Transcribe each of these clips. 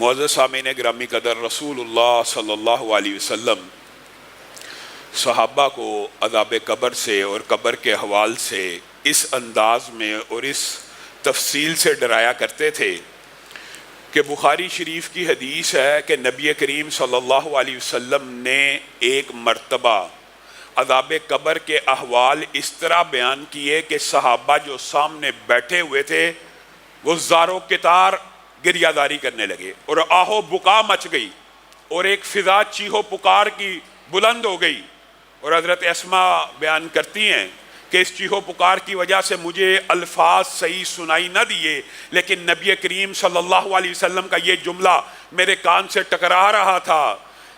معزز سامعین گرامی قدر، رسول اللہ صلی اللہ علیہ وسلم صحابہ کو عذاب قبر سے اور قبر کے احوال سے اس انداز میں اور اس تفصیل سے ڈرایا کرتے تھے کہ بخاری شریف کی حدیث ہے کہ نبی کریم صلی اللہ علیہ وسلم نے ایک مرتبہ عذاب قبر کے احوال اس طرح بیان کیے کہ صحابہ جو سامنے بیٹھے ہوئے تھے وہ زارو کتار گریہ داری کرنے لگے اور آہو بکا مچ گئی اور ایک فضا چیخو پکار کی بلند ہو گئی۔ اور حضرت اسماء بیان کرتی ہیں کہ اس چیخو پکار کی وجہ سے مجھے الفاظ صحیح سنائی نہ دیے، لیکن نبی کریم صلی اللہ علیہ وسلم کا یہ جملہ میرے کان سے ٹکرا رہا تھا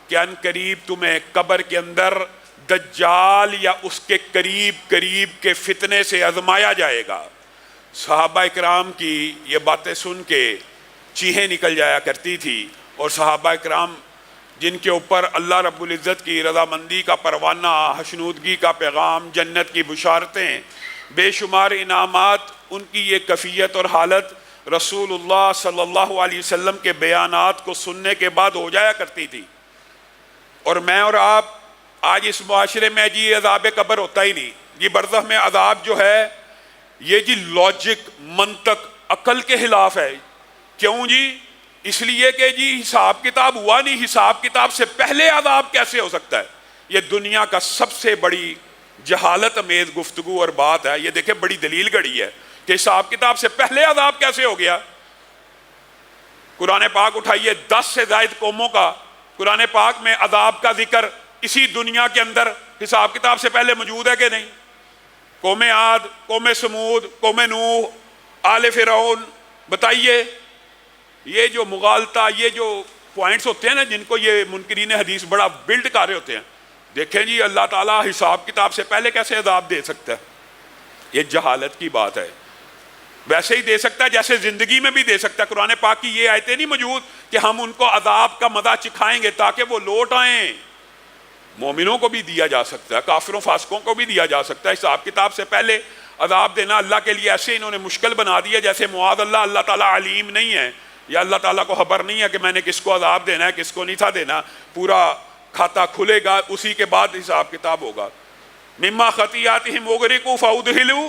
کہ ان قریب تمہیں قبر کے اندر دجال یا اس کے قریب کے فتنے سے آزمایا جائے گا۔ صحابہ اکرام کی یہ باتیں سن کے چیخیں نکل جایا کرتی تھی، اور صحابہ اکرام جن کے اوپر اللہ رب العزت کی رضامندی کا پروانہ، حشنودگی کا پیغام، جنت کی بشارتیں، بے شمار انعامات، ان کی یہ کیفیت اور حالت رسول اللہ صلی اللہ علیہ وسلم کے بیانات کو سننے کے بعد ہو جایا کرتی تھی۔ اور میں اور آپ آج اس معاشرے میں جی عذاب قبر ہوتا ہی نہیں، یہ برزخ میں عذاب جو ہے یہ جی لاجک، منطق، عقل کے خلاف ہے۔ کیوں جی؟ اس لیے کہ جی حساب کتاب ہوا نہیں، حساب کتاب سے پہلے عذاب کیسے ہو سکتا ہے؟ یہ دنیا کا سب سے بڑی جہالت امیز گفتگو اور بات ہے۔ یہ دیکھیں بڑی دلیل گڑی ہے کہ حساب کتاب سے پہلے عذاب کیسے ہو گیا۔ قرآن پاک اٹھائیے، 10 سے زائد قوموں کا قرآن پاک میں عذاب کا ذکر اسی دنیا کے اندر حساب کتاب سے پہلے موجود ہے کہ نہیں؟ قوم عاد، قوم سمود، قوم نوح، آل فرعون۔ بتائیے یہ جو مغالطہ، یہ جو پوائنٹس ہوتے ہیں نا جن کو یہ منکرین حدیث بڑا بلڈ کر رہے ہوتے ہیں، دیکھیں جی اللہ تعالیٰ حساب کتاب سے پہلے کیسے عذاب دے سکتا ہے؟ یہ جہالت کی بات ہے۔ ویسے ہی دے سکتا ہے جیسے زندگی میں بھی دے سکتا ہے۔ قرآن پاک کی یہ آیتیں نہیں موجود کہ ہم ان کو عذاب کا مزہ چکھائیں گے تاکہ وہ لوٹ آئیں۔ مومنوں کو بھی دیا جا سکتا ہے، کافروں فاسقوں کو بھی دیا جا سکتا ہے۔ حساب کتاب سے پہلے عذاب دینا اللہ کے لیے ایسے انہوں نے مشکل بنا دیا جیسے معاذ اللہ تعالیٰ علیم نہیں ہے، یا اللہ تعالیٰ کو خبر نہیں ہے کہ میں نے کس کو عذاب دینا ہے، کس کو نہیں تھا دینا۔ پورا کھاتا کھلے گا، اسی کے بعد حساب کتاب ہوگا۔ مما خطیاتہم اغرقوا فادخلوا،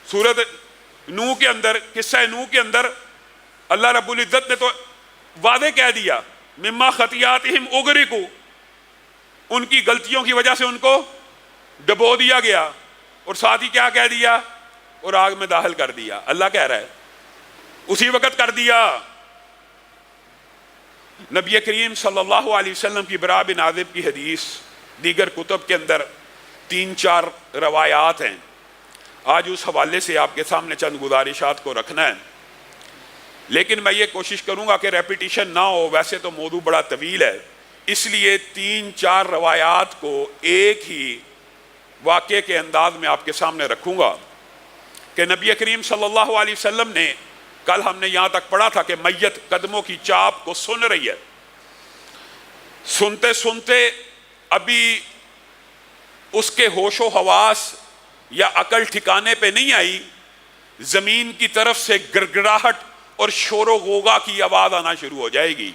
سورۃ نوح کے اندر، قصہ نوح کے اندر اللہ رب العزت نے تو واضح کہہ دیا مما خطیاتہم اغرقوا، ان کی غلطیوں کی وجہ سے ان کو ڈبو دیا گیا، اور ساتھ ہی کیا کہہ دیا؟ اور آگ میں داخل کر دیا۔ اللہ کہہ رہا ہے اسی وقت کر دیا۔ نبی کریم صلی اللہ علیہ وسلم کی برا بن عازب کی حدیث دیگر کتب کے اندر 3-4 روایات ہیں۔ آج اس حوالے سے آپ کے سامنے چند گزارشات کو رکھنا ہے، لیکن میں یہ کوشش کروں گا کہ ریپیٹیشن نہ ہو۔ ویسے تو موضوع بڑا طویل ہے، اس لیے 3-4 روایات کو ایک ہی واقعے کے انداز میں آپ کے سامنے رکھوں گا کہ نبی کریم صلی اللہ علیہ وسلم نے، کل ہم نے یہاں تک پڑھا تھا کہ میت قدموں کی چاپ کو سن رہی ہے، سنتے سنتے ابھی اس کے ہوش و حواس یا عقل ٹھکانے پہ نہیں آئی، زمین کی طرف سے گڑگڑاہٹ اور شور و غوغا کی آواز آنا شروع ہو جائے گی۔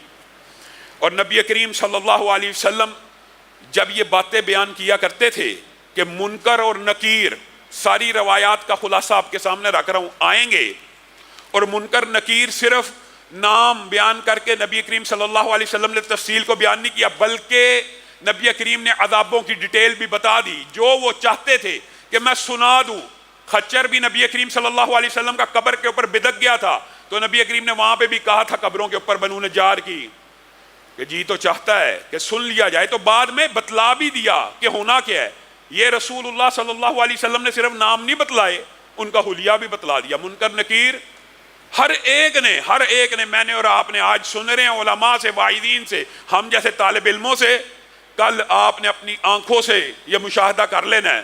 اور نبی کریم صلی اللہ علیہ وسلم جب یہ باتیں بیان کیا کرتے تھے کہ منکر اور نکیر، ساری روایات کا خلاصہ آپ کے سامنے رکھ رہا ہوں، آئیں گے، اور منکر نکیر صرف نام بیان کر کے نبی کریم صلی اللہ علیہ وسلم نے تفصیل کو بیان نہیں کیا، بلکہ نبی کریم نے عذابوں کی ڈیٹیل بھی بتا دی جو وہ چاہتے تھے کہ میں سنا دوں۔ خچر بھی نبی کریم صلی اللہ علیہ وسلم کا قبر کے اوپر بدک گیا تھا، تو نبی کریم نے وہاں پہ بھی کہا تھا قبروں کے اوپر بنو نجار کی کہ جی تو چاہتا ہے کہ سن لیا جائے، تو بعد میں بتلا بھی دیا کہ ہونا کیا ہے۔ یہ رسول اللہ صلی اللہ علیہ وسلم نے صرف نام نہیں بتلائے، ان کا حلیہ بھی بتلا دیا۔ منکر نکیر ہر ایک نے میں نے اور آپ نے آج سن رہے ہیں علماء سے، واعظین سے، ہم جیسے طالب علموں سے، کل آپ نے اپنی آنکھوں سے یہ مشاہدہ کر لینا ہے،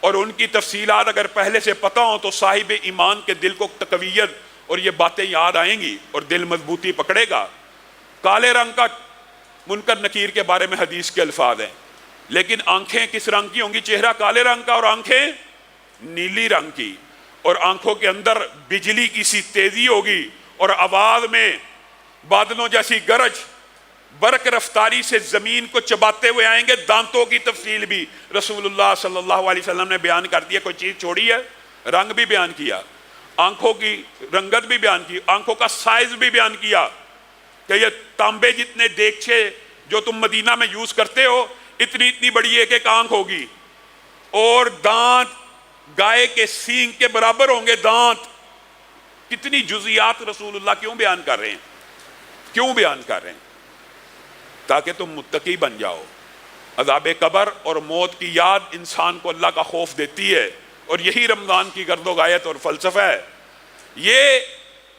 اور ان کی تفصیلات اگر پہلے سے پتہ ہوں تو صاحب ایمان کے دل کو تقویت اور یہ باتیں یاد آئیں گی اور دل مضبوطی پکڑے گا۔ کالے رنگ کا منکر نکیر کے بارے میں حدیث کے الفاظ ہیں، لیکن آنکھیں کس رنگ کی ہوں گی؟ چہرہ کالے رنگ کا اور آنکھیں نیلی رنگ کی، اور آنکھوں کے اندر بجلی کی سی تیزی ہوگی، اور آواز میں بادلوں جیسی گرج برق رفتاری سے زمین کو چباتے ہوئے آئیں گے. دانتوں کی تفصیل بھی رسول اللہ صلی اللہ علیہ وسلم نے بیان کر دیا. کوئی چیز چھوڑی ہے؟ رنگ بھی بیان کیا, آنکھوں کی رنگت بھی بیان کی, آنکھوں کا سائز بھی بیان کیا کہ یہ تانبے جتنے دیگچے جو تم مدینہ میں یوز کرتے ہو اتنی اتنی بڑی ایک ایک آنکھ ہوگی, اور دانت گائے کے سینگ کے برابر ہوں گے دانت. کتنی جزیات رسول اللہ کیوں بیان کر رہے ہیں؟ کیوں بیان کر رہے ہیں؟ تاکہ تم متقی بن جاؤ. عذاب قبر اور موت کی یاد انسان کو اللہ کا خوف دیتی ہے, اور یہی رمضان کی گرد و غایت اور فلسفہ ہے. یہ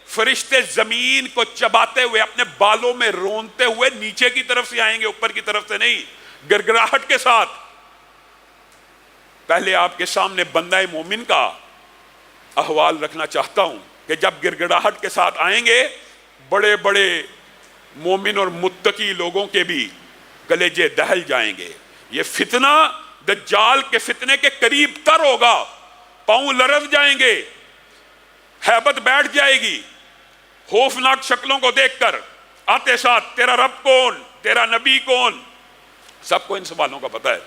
فرشتے زمین کو چباتے ہوئے اپنے بالوں میں رونتے ہوئے نیچے کی طرف سے آئیں گے, اوپر کی طرف سے نہیں, گڑگڑاہٹ کے ساتھ. پہلے آپ کے سامنے بندہ مومن کا احوال رکھنا چاہتا ہوں کہ جب گڑگڑاہٹ کے ساتھ آئیں گے, بڑے بڑے مومن اور متقی لوگوں کے بھی کلیجے دہل جائیں گے. یہ فتنہ دجال کے فتنے کے قریب تر ہوگا, پاؤں لرز جائیں گے, ہیبت بیٹھ جائے گی خوفناک شکلوں کو دیکھ کر. آتے ساتھ تیرا رب کون, تیرا نبی کون, سب کو ان سوالوں کا پتہ ہے.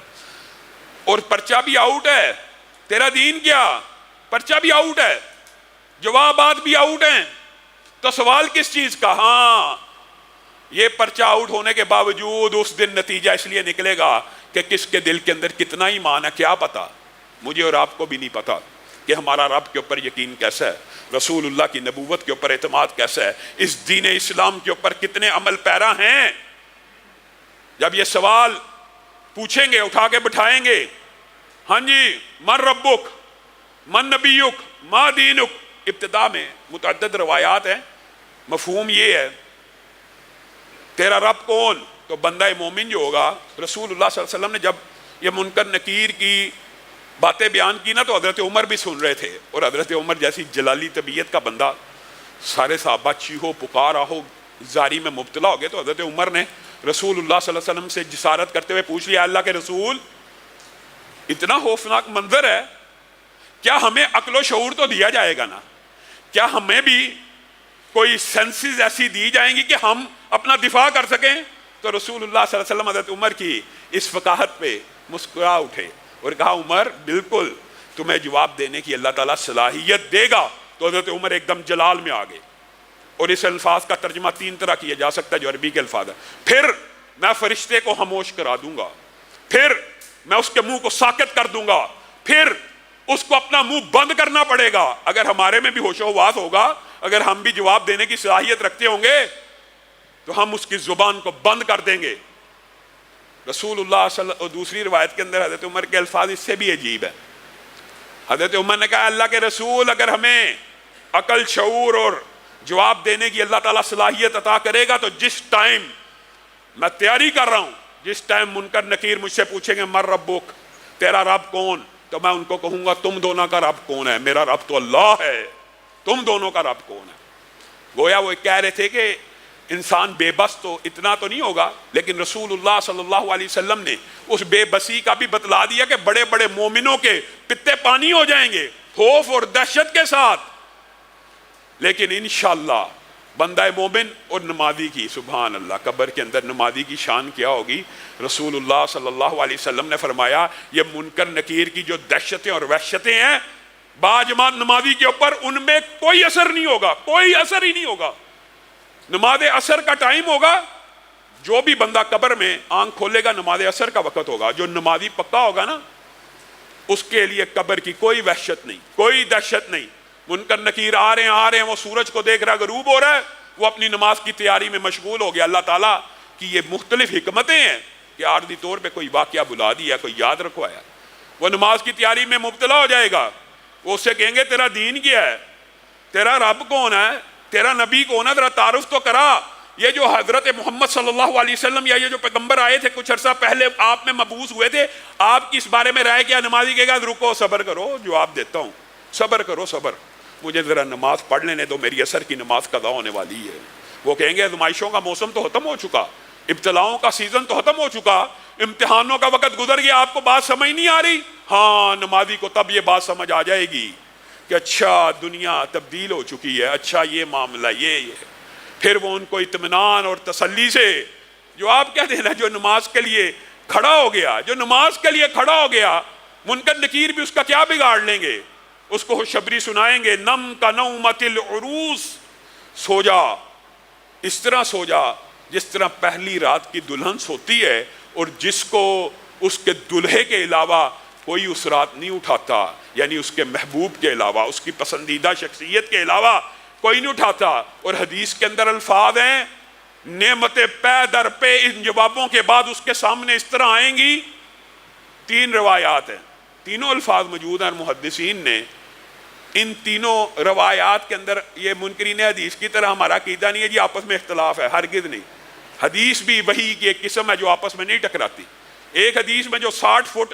اور پرچہ بھی آؤٹ ہے, تیرا دین کیا, پرچہ بھی آؤٹ ہے, جوابات بھی آؤٹ ہیں, تو سوال کس چیز کا؟ ہاں, یہ پرچہ آؤٹ ہونے کے باوجود اس دن نتیجہ اس لیے نکلے گا کہ کس کے دل کے اندر کتنا ایمان ہے. کیا پتا, مجھے اور آپ کو بھی نہیں پتا کہ ہمارا رب کے اوپر یقین کیسا ہے, رسول اللہ کی نبوت کے اوپر اعتماد کیسا ہے, اس دین اسلام کے اوپر کتنے عمل پیرا ہیں. جب یہ سوال پوچھیں گے, اٹھا کے بٹھائیں گے, ہاں جی من ربک, من نبیک, ما دینک, ابتدا میں متعدد روایات ہیں, مفہوم یہ ہے تیرا رب کون, تو بندہ مومن جو ہوگا, رسول اللہ صلی اللہ علیہ وسلم نے جب یہ منکر نکیر کی باتیں بیان کی نا, تو حضرت عمر بھی سن رہے تھے, اور حضرت عمر جیسی جلالی طبیعت کا بندہ, سارے صحابہ چیخو پکار آہو زاری میں مبتلا ہو گئے, تو حضرت عمر نے رسول اللہ صلی اللہ علیہ وسلم سے جسارت کرتے ہوئے پوچھ لیا, اللہ کے رسول اتنا خوفناک منظر ہے, کیا ہمیں عقل و شعور تو دیا جائے گا نا, کیا ہمیں بھی کوئی سینسز ایسی دی جائیں گی کہ ہم اپنا دفاع کر سکیں؟ تو رسول اللہ صلی اللہ علیہ وسلم حضرت عمر کی اس فقاہت پہ مسکرا اٹھے اور کہا, عمر بالکل تمہیں جواب دینے کی اللہ تعالیٰ صلاحیت دے گا. تو حضرت عمر ایک دم جلال میں آ گئے, اور اس الفاظ کا ترجمہ 3 طرح کیا جا سکتا ہے جو عربی کے الفاظ ہیں. پھر میں فرشتے کو خاموش کرا دوں گا, پھر میں اس کے منہ کو ساکت کر دوں گا, پھر اس کو اپنا منہ بند کرنا پڑے گا. اگر ہمارے میں بھی ہوش و حواس ہوگا, اگر ہم بھی جواب دینے کی صلاحیت رکھتے ہوں گے, تو ہم اس کی زبان کو بند کر دیں گے. رسول اللہ صلی اللہ علیہ وسلم, دوسری روایت کے اندر حضرت عمر کے الفاظ اس سے بھی عجیب ہے. حضرت عمر نے کہا, اللہ کے رسول اگر ہمیں عقل شعور اور جواب دینے کی اللہ تعالیٰ صلاحیت عطا کرے گا, تو جس ٹائم میں تیاری کر رہا ہوں, جس ٹائم منکر نکیر مجھ سے پوچھیں گے من ربک, تیرا رب کون, تو میں ان کو کہوں گا تم دونوں کا رب کون ہے, میرا رب تو اللہ ہے, تم دونوں کا رب کون ہے. گویا وہ کہہ رہے تھے کہ انسان بے بس تو اتنا تو نہیں ہوگا, لیکن رسول اللہ صلی اللہ علیہ وسلم نے اس بے بسی کا بھی بتلا دیا کہ بڑے بڑے مومنوں کے پتے پانی ہو جائیں گے خوف اور دہشت کے ساتھ. لیکن انشاءاللہ بندہ مومن اور نمازی کی, سبحان اللہ, قبر کے اندر نمازی کی شان کیا ہوگی. رسول اللہ صلی اللہ علیہ وسلم نے فرمایا, یہ منکر نکیر کی جو دہشتیں اور وحشتیں ہیں باجماعت نمازی کے اوپر, ان میں کوئی اثر نہیں ہوگا, کوئی اثر ہی نہیں ہوگا. نماز اثر کا ٹائم ہوگا, جو بھی بندہ قبر میں آنکھ کھولے گا نماز اثر کا وقت ہوگا. جو نمازی پکا ہوگا نا, اس کے لیے قبر کی کوئی وحشت نہیں, کوئی دہشت نہیں. منکر نکیر آ رہے ہیں, وہ سورج کو دیکھ رہا, غروب ہو رہا ہے, وہ اپنی نماز کی تیاری میں مشغول ہو گیا. اللہ تعالیٰ کی یہ مختلف حکمتیں ہیں کہ عارضی طور پہ کوئی واقعہ بلا دیا, کوئی یاد رکھوایا, وہ نماز کی تیاری میں مبتلا ہو جائے گا. وہ اس سے کہیں گے تیرا دین کیا ہے, تیرا رب کون ہے, تیرا نبی کون ہے, ذرا تعارف تو کرا. یہ جو حضرت محمد صلی اللہ علیہ وسلم یا یہ جو پیغمبر آئے تھے کچھ عرصہ پہلے آپ میں مبعوث ہوئے تھے, آپ کی اس بارے میں رائے کیا؟ نمازی کہے گا رکو صبر کرو, جواب دیتا ہوں, صبر کرو, صبر, مجھے ذرا نماز پڑھ لینے دو, میری اثر کی نماز قضا ہونے والی ہے. وہ کہیں گے آزمائشوں کا موسم تو ختم ہو چکا, ابتلاؤں کا سیزن تو ختم ہو چکا, امتحانوں کا وقت گزر گیا, آپ کو بات سمجھ نہیں آ رہی. ہاں, نمازی کو تب یہ بات سمجھ آ جائے گی کہ اچھا دنیا تبدیل ہو چکی ہے, اچھا یہ معاملہ یہ. پھر وہ ان کو اطمینان اور تسلی سے، جو آپ کہتے ہیں نا، جو نماز کے لیے کھڑا ہو گیا، جو نماز کے لیے کھڑا ہو گیا، منکر نکیر بھی اس کا کیا بگاڑ لیں گے؟ اس کو خوشخبری سنائیں گے، نم کا نومت العروس، سو جا، اس طرح سو جا جس طرح پہلی رات کی دلہن سوتی ہے، اور جس کو اس کے دلہے کے علاوہ کوئی اس رات نہیں اٹھاتا، یعنی اس کے محبوب کے علاوہ، اس کی پسندیدہ شخصیت کے علاوہ کوئی نہیں اٹھاتا۔ اور حدیث کے اندر الفاظ ہیں، نعمتیں پے در پہ ان جوابوں کے بعد اس کے سامنے اس طرح آئیں گی۔ 3 روایات ہیں، تینوں الفاظ موجود ہیں، اور محدثین نے ان تینوں روایات کے اندر، یہ منکرین حدیث کی طرح ہمارا عقیدہ نہیں ہے جی آپس میں اختلاف ہے، ہرگز نہیں۔ حدیث بھی وحی کی ایک قسم ہے جو آپس میں نہیں ٹکراتی۔ ایک حدیث میں جو 60 فٹ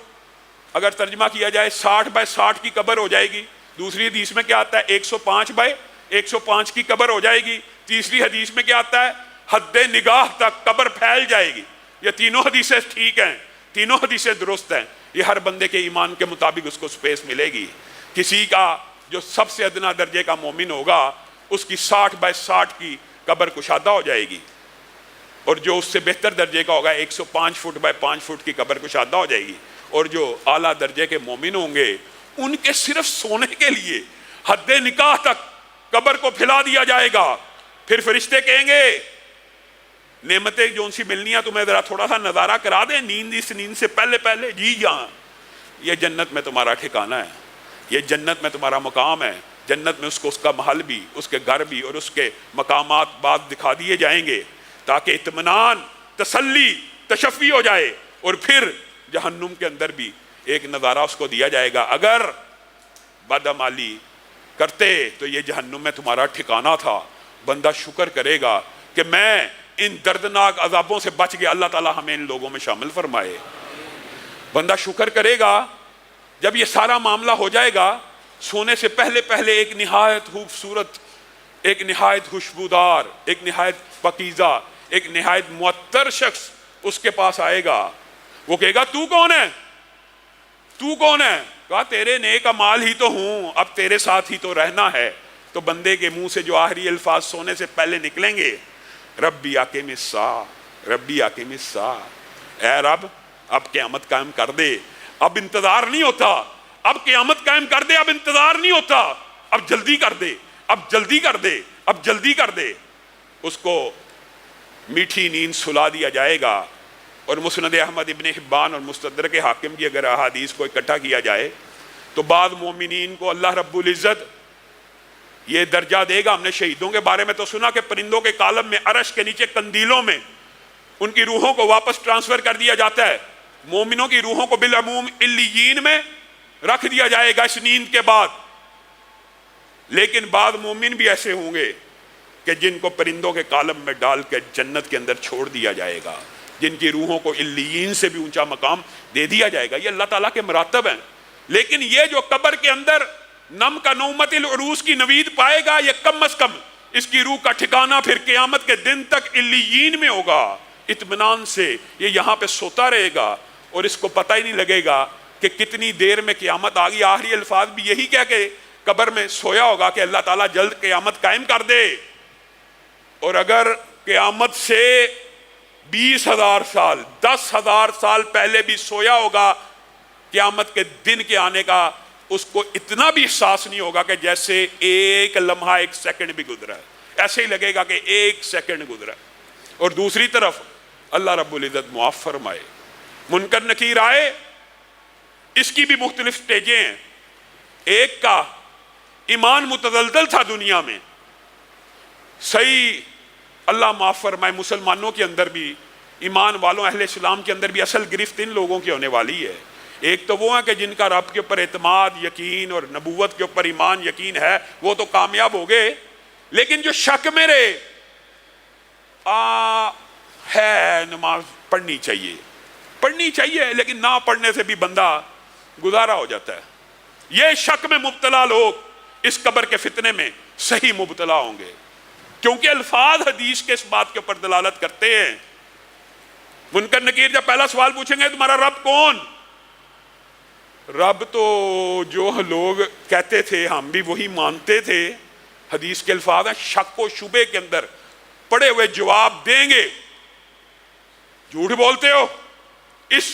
اگر ترجمہ کیا جائے 60 بائی 60 کی قبر ہو جائے گی، دوسری حدیث میں کیا آتا ہے 105 بائی 105 کی قبر ہو جائے گی، تیسری حدیث میں کیا آتا ہے حد نگاہ تک قبر پھیل جائے گی۔ یہ تینوں حدیثیں ٹھیک ہیں، تینوں حدیثیں درست ہیں، یہ ہر بندے کے ایمان کے مطابق اس کو سپیس ملے گی۔ کسی کا جو سب سے ادنا درجے کا مومن ہوگا اس کی 60 بائی 60 کی قبر کشادہ ہو جائے گی، اور جو اس سے بہتر درجے کا ہوگا 105 فٹ بائی 5 فٹ کی قبر کشادہ ہو جائے گی۔ اور جو اعلیٰ درجے کے مومن ہوں گے ان کے صرف سونے کے لیے حد نکاح تک قبر کو پھیلا دیا جائے گا۔ پھر فرشتے کہیں گے نعمتیں جو ان سی ملنی ہیں تمہیں ذرا تھوڑا سا نظارہ کرا دیں، نیند اس نیند سے پہلے پہلے، جی جہاں یہ جنت میں تمہارا ٹھکانہ ہے، یہ جنت میں تمہارا مقام ہے، جنت میں اس کو اس کا محل بھی، اس کے گھر بھی اور اس کے مقامات بعد دکھا دیے جائیں گے تاکہ اطمینان، تسلی، تشفی ہو جائے۔ اور پھر جہنم کے اندر بھی ایک نظارہ اس کو دیا جائے گا، اگر بدعمالی کرتے تو یہ جہنم میں تمہارا ٹھکانہ تھا۔ بندہ شکر کرے گا کہ میں ان دردناک عذابوں سے بچ گیا، اللہ تعالی ہمیں ان لوگوں میں شامل فرمائے۔ بندہ شکر کرے گا جب یہ سارا معاملہ ہو جائے گا، سونے سے پہلے پہلے ایک نہایت خوبصورت، ایک نہایت خوشبودار، ایک نہایت پاکیزہ، ایک نہایت معطر شخص اس کے پاس آئے گا۔ وہ کہے گا تو کون ہے؟ تو کون ہے؟ کہا تیرے نیک اعمال ہی تو ہوں، اب تیرے ساتھ ہی تو رہنا ہے۔ تو بندے کے منہ سے جو آخری الفاظ سونے سے پہلے نکلیں گے، ربی اقم الساعہ، ربی اقم الساعہ، اے رب اب قیامت قائم کر دے۔ اب انتظار نہیں ہوتا، اب قیامت قائم کر دے، اب انتظار نہیں ہوتا، اب جلدی کر دے، اب جلدی کر دے، اب جلدی کر دے۔ اس کو میٹھی نیند سلا دیا جائے گا۔ اور مسند احمد ابن حبان اور مستدرک حاکم کی اگر احادیث کو اکٹھا کیا جائے تو بعض مومنین کو اللہ رب العزت یہ درجہ دے گا۔ ہم نے شہیدوں کے بارے میں تو سنا کہ پرندوں کے کالم میں، عرش کے نیچے قندیلوں میں ان کی روحوں کو واپس ٹرانسفر کر دیا جاتا ہے۔ مومنوں کی روحوں کو بالعموم علیین میں رکھ دیا جائے گا اس نیند کے بعد۔ لیکن بعض مومن بھی ایسے ہوں گے کہ جن کو پرندوں کے کالم میں ڈال کے جنت کے اندر چھوڑ دیا جائے گا، جن کی روحوں کو علیین سے بھی اونچا مقام دے دیا جائے گا۔ یہ اللہ تعالیٰ کے مراتب ہیں۔ لیکن یہ جو قبر کے اندر نم کا نومت العروس کی نوید پائے گا، یہ کم از کم اس کی روح کا ٹھکانہ پھر قیامت کے دن تک علیین میں ہوگا، اطمینان سے یہ یہاں پہ سوتا رہے گا، اور اس کو پتہ ہی نہیں لگے گا کہ کتنی دیر میں قیامت آ گئی۔ آخری الفاظ بھی یہی کہہ کے قبر میں سویا ہوگا کہ اللہ تعالیٰ جلد قیامت قائم کر دے۔ اور اگر قیامت سے 20,000 سال، 10,000 سال پہلے بھی سویا ہوگا، قیامت کے دن کے آنے کا اس کو اتنا بھی احساس نہیں ہوگا کہ جیسے ایک لمحہ، ایک سیکنڈ بھی گزرا ہے، ایسے ہی لگے گا کہ ایک سیکنڈ گزرا ہے۔ اور دوسری طرف اللہ رب العزت معاف فرمائے، منکر نکیر آئے، اس کی بھی مختلف سٹیجیں ہیں۔ ایک کا ایمان متزلزل تھا دنیا میں، صحیح، اللہ معاف فرمائے، مسلمانوں کے اندر بھی، ایمان والوں اہل اسلام کے اندر بھی اصل گرفت ان لوگوں کی ہونے والی ہے۔ ایک تو وہ ہیں کہ جن کا رب کے اوپر اعتماد، یقین اور نبوت کے اوپر ایمان، یقین ہے، وہ تو کامیاب ہو گئے۔ لیکن جو شک میرے ہے نماز پڑھنی چاہیے لیکن نہ پڑھنے سے بھی بندہ گزارا ہو جاتا ہے، یہ شک میں مبتلا لوگ اس قبر کے فتنے میں صحیح مبتلا ہوں گے، کیونکہ الفاظ حدیث کے اس بات کے اوپر دلالت کرتے ہیں۔ منکر نکیر جب پہلا سوال پوچھیں گے تمہارا رب کون؟ رب تو جو لوگ کہتے تھے ہم بھی وہی مانتے تھے۔ حدیث کے الفاظ ہیں، شک و شبے کے اندر پڑے ہوئے جواب دیں گے. جھوٹ بولتے ہو, اس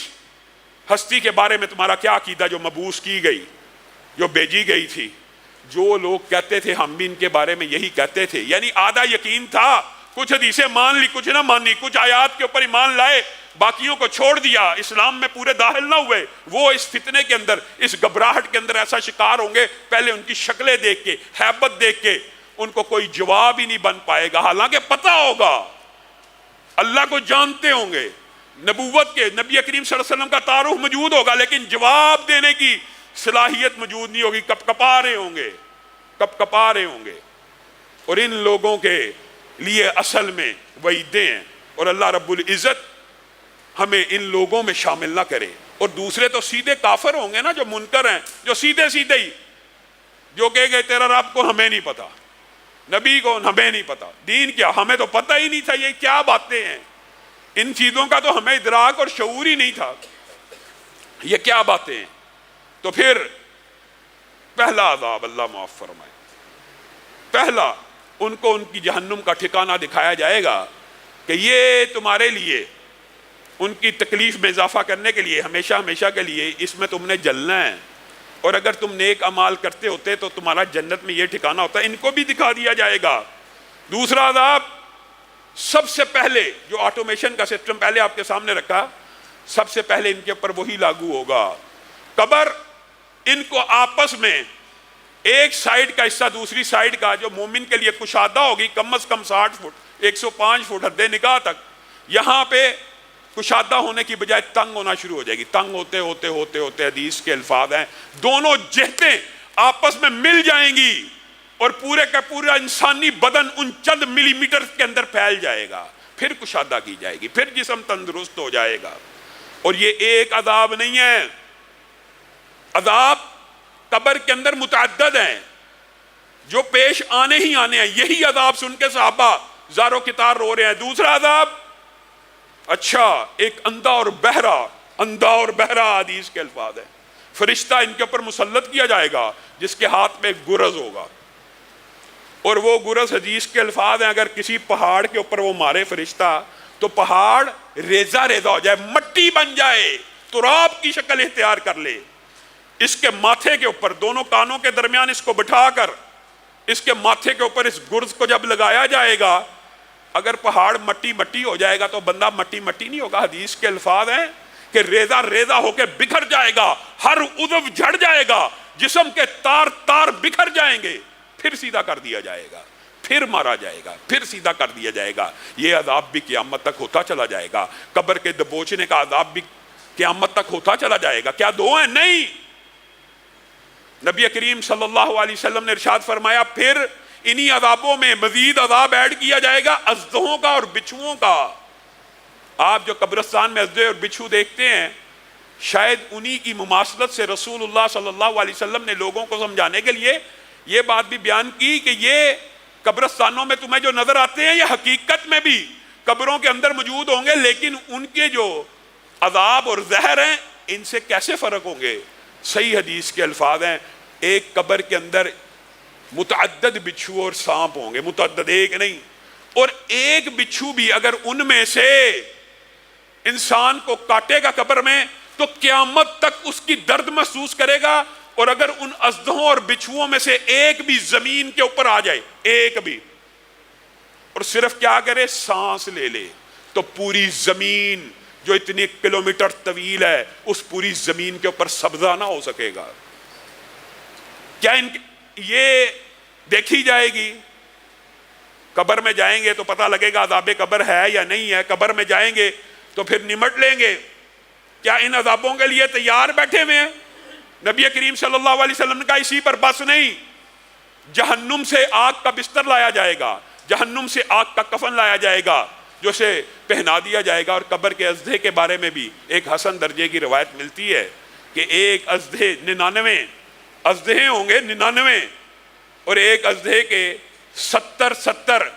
ہستی کے بارے میں تمہارا کیا عقیدہ جو مبعوث کی گئی, جو بھیجی گئی تھی؟ جو لوگ کہتے تھے ہم بھی ان کے بارے میں یہی کہتے تھے, یعنی آدھا یقین تھا, کچھ حدیثیں مان لی کچھ نہ مانی, کچھ آیات کے اوپر ایمان لائے باقیوں کو چھوڑ دیا, اسلام میں پورے داخل نہ ہوئے. وہ اس فتنے کے اندر, اس گھبراہٹ کے اندر ایسا شکار ہوں گے, پہلے ان کی شکلیں دیکھ کے, ہیبت دیکھ کے ان کو کوئی جواب ہی نہیں بن پائے گا, حالانکہ پتہ ہوگا, اللہ کو جانتے ہوں گے, نبوت کے, نبی کریم صلی اللہ علیہ وسلم کا تعارف موجود ہوگا, لیکن جواب دینے کی صلاحیت موجود نہیں ہوگی, کپ کپا رہے ہوں گے, کپ کپا رہے ہوں گے. اور ان لوگوں کے لیے اصل میں وعیدیں ہیں, اور اللہ رب العزت ہمیں ان لوگوں میں شامل نہ کرے. اور دوسرے تو سیدھے کافر ہوں گے نا, جو منکر ہیں, جو سیدھے سیدھے ہی جو کہے گئے تیرا رب کو ہمیں نہیں پتا, نبی کو ہمیں نہیں پتا, دین کیا ہمیں تو پتہ ہی نہیں تھا, یہ کیا باتیں ہیں, ان چیزوں کا تو ہمیں ادراک اور شعور ہی نہیں تھا, یہ کیا باتیں ہیں. تو پھر پہلا عذاب, اللہ معاف فرمائے, پہلا ان کو ان کی جہنم کا ٹھکانہ دکھایا جائے گا کہ یہ تمہارے لیے, ان کی تکلیف میں اضافہ کرنے کے لیے, ہمیشہ ہمیشہ کے لیے اس میں تم نے جلنا ہے, اور اگر تم نیک اعمال کرتے ہوتے تو تمہارا جنت میں یہ ٹھکانہ ہوتا ہے. ان کو بھی دکھا دیا جائے گا. دوسرا عذاب, سب سے پہلے جو آٹومیشن کا سسٹم پہلے آپ کے سامنے رکھا, سب سے پہلے ان کے اوپر وہی لاگو ہوگا, قبر. ان کو آپس میں ایک سائیڈ کا حصہ دوسری سائیڈ کا, جو مومن کے لیے کشادہ ہوگی کم از کم 60 فٹ 105 فٹ حد نگاہ تک, یہاں پہ کشادہ ہونے کی بجائے تنگ ہونا شروع ہو جائے گی. تنگ ہوتے ہوتے ہوتے ہوتے حدیث کے الفاظ ہیں, دونوں جہتیں آپس میں مل جائیں گی, اور پورے کا پورا انسانی بدن ان چند ملی میٹر کے اندر پھیل جائے گا, پھر کشادہ کی جائے گی, پھر جسم تندرست ہو جائے گا. اور یہ ایک عذاب نہیں ہے, عذاب قبر کے اندر متعدد ہیں جو پیش آنے ہی آنے ہیں. یہی عذاب سن کے صحابہ زاروں کی طرح رو رہے ہیں. دوسرا عذاب, اچھا ایک اندھا اور بہرا, اندھا اور بہرا حدیث کے الفاظ ہیں, فرشتہ ان کے اوپر مسلط کیا جائے گا جس کے ہاتھ میں ایک گرز ہوگا, اور وہ گرز حدیث کے الفاظ ہیں اگر کسی پہاڑ کے اوپر وہ مارے فرشتہ تو پہاڑ ریزہ ریزہ ہو جائے, مٹی بن جائے, تراب کی شکل اختیار کر لے. اس کے ماتھے کے اوپر دونوں کانوں کے درمیان اس کو بٹھا کر اس کے ماتھے کے اوپر اس گرز کو جب لگایا جائے گا, اگر پہاڑ مٹی مٹی ہو جائے گا تو بندہ مٹی مٹی نہیں ہوگا. حدیث کے الفاظ ہیں کہ ریزہ ریزہ ہو کے بکھر جائے گا, ہر عضو جھڑ جائے گا, جسم کے تار تار بکھر جائیں گے, پھر سیدھا کر دیا جائے گا, پھر مارا جائے گا, پھر سیدھا کر دیا جائے گا. یہ عذاب بھی قیامت تک ہوتا چلا جائے گا. قبر کے دبوچنے کا عذاب بھی قیامت تک ہوتا چلا جائے گا. کیا دو ہیں؟ نہیں. نبی کریم صلی اللہ علیہ وسلم نے ارشاد فرمایا پھر انہی عذابوں میں مزید عذاب ایڈ کیا جائے گا, اژدھوں کا اور بچھوؤں کا. آپ جو قبرستان میں اژدھے اور بچھو دیکھتے ہیں, شاید انہی کی مماثلت سے رسول اللہ صلی اللہ علیہ وسلم نے لوگوں کو سمجھانے کے لیے یہ بات بھی بیان کی کہ یہ قبرستانوں میں تمہیں جو نظر آتے ہیں یہ حقیقت میں بھی قبروں کے اندر موجود ہوں گے, لیکن ان کے جو عذاب اور زہر ہیں ان سے کیسے فرق ہوں گے. صحیح حدیث کے الفاظ ہیں, ایک قبر کے اندر متعدد بچھو اور سانپ ہوں گے, متعدد, ایک نہیں. اور ایک بچھو بھی اگر ان میں سے انسان کو کاٹے گا قبر میں تو قیامت تک اس کی درد محسوس کرے گا, اور اگر ان اژدھوں اور بچھوؤں میں سے ایک بھی زمین کے اوپر آ جائے, ایک بھی, اور صرف کیا کرے, سانس لے لے, تو پوری زمین جو اتنی کلومیٹر طویل ہے اس پوری زمین کے اوپر سبزہ نہ ہو سکے گا. کیا یہ دیکھی جائے گی؟ قبر میں جائیں گے تو پتہ لگے گا عذاب قبر ہے یا نہیں ہے. قبر میں جائیں گے تو پھر نمٹ لیں گے. کیا ان عذابوں کے لیے تیار بیٹھے ہوئے ہیں؟ نبی کریم صلی اللہ علیہ وسلم کا اسی پر بس نہیں, جہنم سے آگ کا بستر لایا جائے گا, جہنم سے آگ کا کفن لایا جائے گا جو سے پہنا دیا جائے گا. اور قبر کے اژدھے کے بارے میں بھی ایک حسن درجے کی روایت ملتی ہے کہ ایک اژدھے 99 اژدھے ہوں گے, 99, اور ایک اژدھے کے 70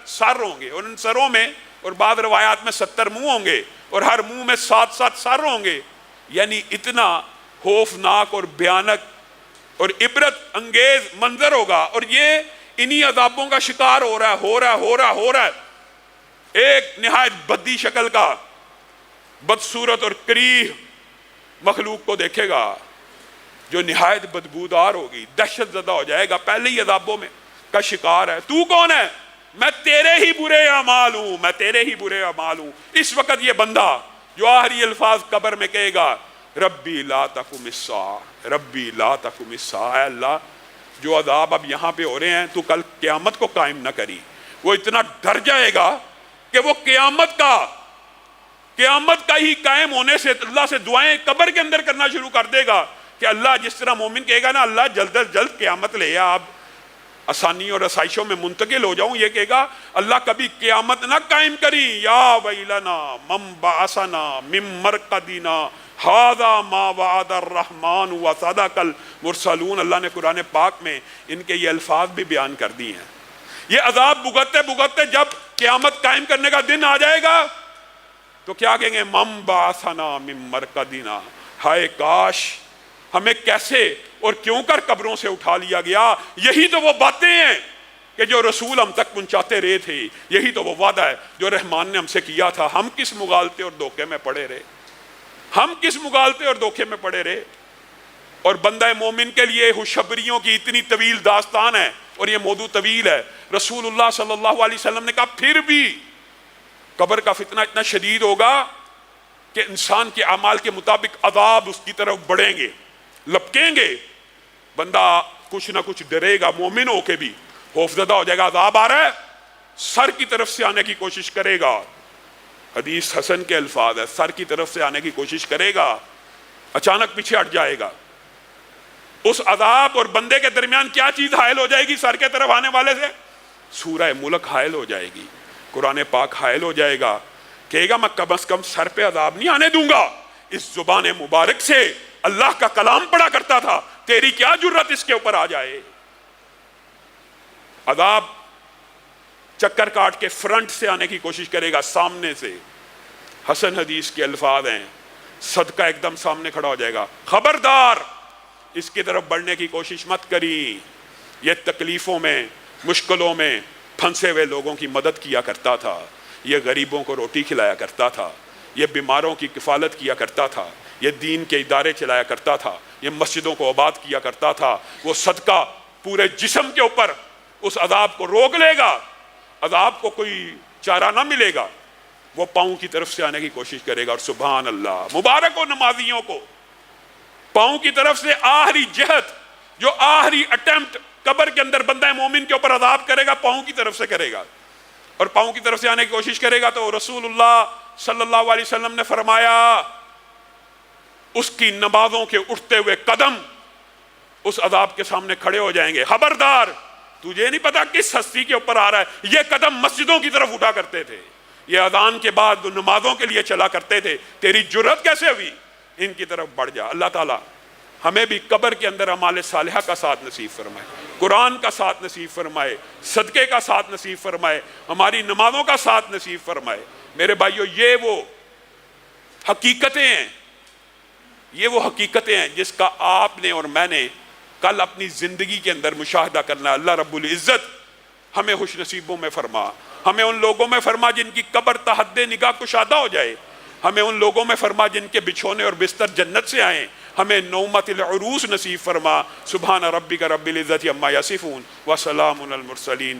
سر ہوں گے, اور ان سروں میں اور بعض روایات میں 70 منہ ہوں گے, اور ہر منہ میں 7 سر ہوں گے. یعنی اتنا خوفناک اور بھیانک اور عبرت انگیز منظر ہوگا, اور یہ انہی عذابوں کا شکار ہو رہا ہے. ایک نہایت بدی شکل کا بدصورت اور کریہ مخلوق کو دیکھے گا جو نہایت بدبودار ہوگی، دہشت زدہ ہو جائے گا، پہلے ہی عذابوں میں کا شکار ہے۔ تو کون ہے؟ میں تیرے ہی برے اعمال ہوں، میں تیرے ہی برے اعمال ہوں۔ اس وقت یہ بندہ جو آخری الفاظ قبر میں کہے گا ربی لا تقم الساعہ، ربی لا تقم الساعہ، اے اللہ جو عذاب اب یہاں پہ ہو رہے ہیں تو کل قیامت کو قائم نہ کری۔ وہ اتنا ڈر جائے گا کہ وہ قیامت کا ہی قائم ہونے سے اللہ سے دعائیں قبر کے اندر کرنا شروع کر دے گا کہ اللہ، جس طرح مومن کہے گا نا اللہ جلد از جلد قیامت لے آ، اب آسانی اور آسائشوں میں منتقل ہو جاؤں، یہ کہے گا اللہ کبھی قیامت نہ قائم کری، یا ویلنا من بعثنا من مرقدنا ھذا ما وعد الرحمن وصدق المرسلون۔ اللہ نے قرآن پاک میں ان کے یہ الفاظ بھی بیان کر دی ہیں۔ یہ عذاب بھگتتے بھگتتے جب قیامت قائم کرنے کا دن آ جائے گا تو کیا کہیں گے؟ من بعثنا من مرقدنا، ہائے کاش ہمیں کیسے اور کیوں کر قبروں سے اٹھا لیا گیا۔ یہی تو وہ باتیں ہیں کہ جو رسول ہم تک پہنچاتے رہے تھے، یہی تو وہ وعدہ ہے جو رحمان نے ہم سے کیا تھا۔ ہم کس مغالطے اور دھوکے میں پڑے رہے، ہم کس مغالطے اور دھوکے میں پڑے رہے۔ اور بندہ مومن کے لیے خوشخبریوں کی اتنی طویل داستان ہے، اور یہ موضوع طویل ہے۔ رسول اللہ صلی اللہ علیہ وسلم نے کہا پھر بھی قبر کا فتنہ اتنا شدید ہوگا کہ انسان کے اعمال کے مطابق عذاب اس کی طرف بڑھیں گے، لپکیں گے، بندہ کچھ نہ کچھ ڈرے گا، مومن ہو کے بھی خوفزدہ ہو جائے گا، عذاب آ رہا ہے، سر کی طرف سے آنے کی کوشش کرے گا۔ حدیث حسن کے الفاظ ہے، سر کی طرف سے آنے کی کوشش کرے گا، اچانک پیچھے ہٹ جائے گا۔ اس عذاب اور بندے کے درمیان کیا چیز حائل ہو جائے گی سر کے طرف آنے والے سے؟ سورہ ملک حائل ہو جائے گی، قرآن پاک حائل ہو جائے گا، کہے گا میں کم از کم سر پہ عذاب نہیں آنے دوں گا۔ اس زبان مبارک سے اللہ کا کلام پڑھا کرتا تھا، تیری کیا جرت اس کے اوپر آ جائے؟ عذاب چکر کاٹ کے فرنٹ سے آنے کی کوشش کرے گا، سامنے سے۔ حسن حدیث کے الفاظ ہیں، صدقہ ایک دم سامنے کھڑا ہو جائے گا، خبردار اس کی طرف بڑھنے کی کوشش مت کری۔ یہ تکلیفوں میں، مشکلوں میں پھنسے ہوئے لوگوں کی مدد کیا کرتا تھا، یہ غریبوں کو روٹی کھلایا کرتا تھا، یہ بیماروں کی کفالت کیا کرتا تھا، یہ دین کے ادارے چلایا کرتا تھا، یہ مسجدوں کو آباد کیا کرتا تھا۔ وہ صدقہ پورے جسم کے اوپر اس عذاب کو روک لے گا، عذاب کو کوئی چارہ نہ ملے گا، وہ پاؤں کی طرف سے آنے کی کوشش کرے گا۔ اور سبحان اللہ، مبارک ہو نمازیوں کو، پاؤں کی طرف سے آخری جہت، جو آخری اٹیمپٹ قبر کے اندر بندہ مومن کے اوپر عذاب کرے گا، پاؤں کی طرف سے کرے گا، اور پاؤں کی طرف سے آنے کی کوشش کرے گا۔ تو رسول اللہ صلی اللہ علیہ وسلم نے فرمایا اس کی نمازوں کے اٹھتے ہوئے قدم اس عذاب کے سامنے کھڑے ہو جائیں گے۔ خبردار، تجھے نہیں پتا کس ہستی کے اوپر آ رہا ہے۔ یہ قدم مسجدوں کی طرف اٹھا کرتے تھے، یہ اذان کے بعد نمازوں کے لیے چلا کرتے تھے، تیری جرت کیسے ہوئی؟ ان کی طرف بڑھ جا۔ اللہ تعالیٰ ہمیں بھی قبر کے اندر اعمال صالحہ کا ساتھ نصیب فرمائے، قرآن کا ساتھ نصیب فرمائے، صدقے کا ساتھ نصیب فرمائے، ہماری نمازوں کا ساتھ نصیب فرمائے۔ میرے بھائیو، یہ وہ حقیقتیں ہیں، یہ وہ حقیقتیں ہیں جس کا آپ نے اور میں نے کل اپنی زندگی کے اندر مشاہدہ کرنا ہے۔ اللہ رب العزت ہمیں خوش نصیبوں میں فرما، ہمیں ان لوگوں میں فرما جن کی قبر تحت نگاہ کشادہ ہو جائے، ہمیں ان لوگوں میں فرما جن کے بچھونے اور بستر جنت سے آئیں، ہمیں نومت العروس نصیب فرما۔ سبحان ربک رب العزت عما یصفون وسلام علی المرسلین